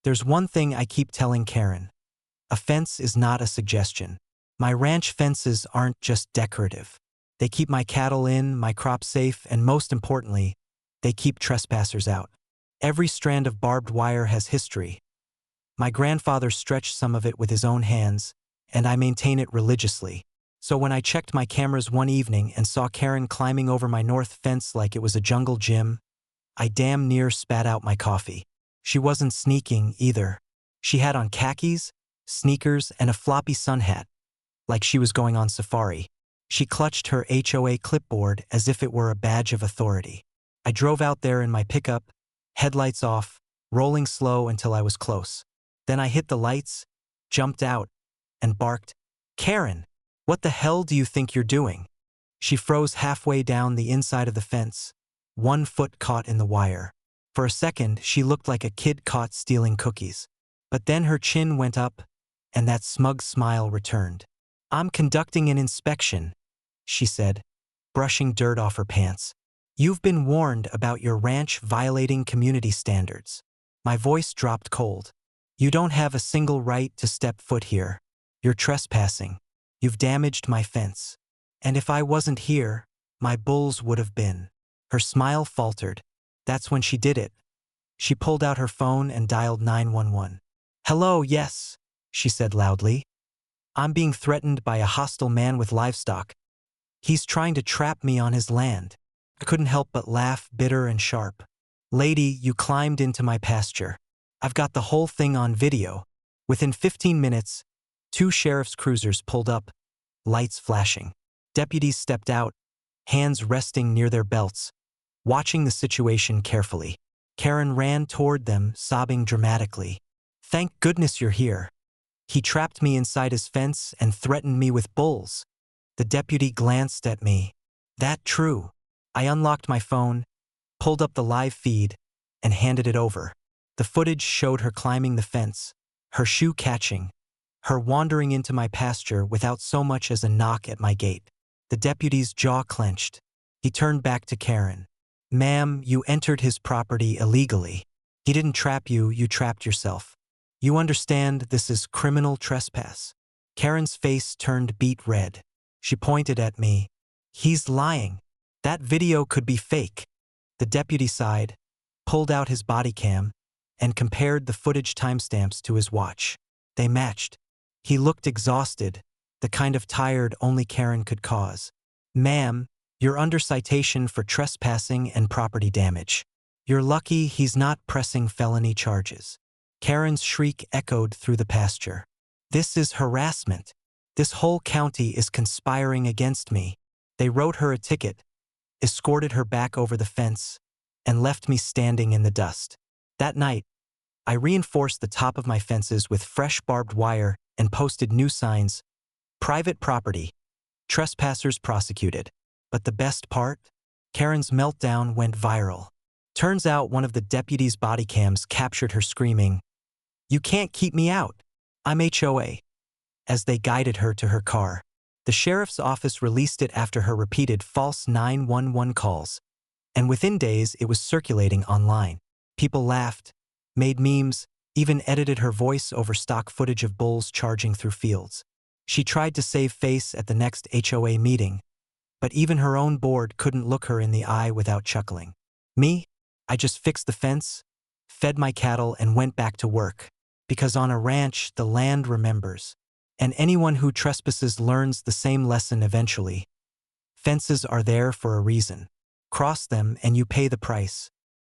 There's one thing I keep telling Karen. A fence is not a suggestion. My ranch fences aren't just decorative. They keep my cattle in, my crops safe, and most importantly, they keep trespassers out. Every strand of barbed wire has history. My grandfather stretched some of it with his own hands, and I maintain it religiously. So when I checked my cameras one evening and saw Karen climbing over my north fence like it was a jungle gym, I damn near spat out my coffee. She wasn't sneaking either. She had on khakis, sneakers, and a floppy sun hat, like she was going on safari. She clutched her HOA clipboard as if it were a badge of authority. I drove out there in my pickup, headlights off, rolling slow until I was close. Then I hit the lights, jumped out, and barked, "Karen, what the hell do you think you're doing?" She froze halfway down the inside of the fence, one foot caught in the wire. For a second, she looked like a kid caught stealing cookies. But then her chin went up, and that smug smile returned. "I'm conducting an inspection," she said, brushing dirt off her pants. "You've been warned about your ranch violating community standards." My voice dropped cold. "You don't have a single right to step foot here. You're trespassing. You've damaged my fence. And if I wasn't here, my bulls would have been." Her smile faltered. That's when she did it. She pulled out her phone and dialed 911. "Hello, yes," she said loudly. "I'm being threatened by a hostile man with livestock. He's trying to trap me on his land." I couldn't help but laugh, bitter and sharp. "Lady, you climbed into my pasture. I've got the whole thing on video." Within 15 minutes, 2 sheriff's cruisers pulled up, lights flashing. Deputies stepped out, hands resting near their belts, watching the situation carefully. Karen ran toward them, sobbing dramatically. "Thank goodness you're here. He trapped me inside his fence and threatened me with bulls." The deputy glanced at me. "That true?" I unlocked my phone, pulled up the live feed, and handed it over. The footage showed her climbing the fence, her shoe catching, her wandering into my pasture without so much as a knock at my gate. The deputy's jaw clenched. He turned back to Karen. "Ma'am, you entered his property illegally. He didn't trap you, you trapped yourself. You understand this is criminal trespass." Karen's face turned beet red. She pointed at me. "He's lying. That video could be fake." The deputy sighed, pulled out his body cam, and compared the footage timestamps to his watch. They matched. He looked exhausted, the kind of tired only Karen could cause. "Ma'am, you're under citation for trespassing and property damage. You're lucky he's not pressing felony charges." Karen's shriek echoed through the pasture. "This is harassment. This whole county is conspiring against me." They wrote her a ticket, escorted her back over the fence, and left me standing in the dust. That night, I reinforced the top of my fences with fresh barbed wire and posted new signs: "Private property. Trespassers prosecuted." But the best part? Karen's meltdown went viral. Turns out one of the deputy's body cams captured her screaming, "You can't keep me out. I'm HOA," as they guided her to her car. The sheriff's office released it after her repeated false 911 calls, and within days it was circulating online. People laughed, made memes, even edited her voice over stock footage of bulls charging through fields. She tried to save face at the next HOA meeting, but even her own board couldn't look her in the eye without chuckling. Me? I just fixed the fence, fed my cattle, and went back to work. Because on a ranch, the land remembers. And anyone who trespasses learns the same lesson eventually. Fences are there for a reason. Cross them and you pay the price.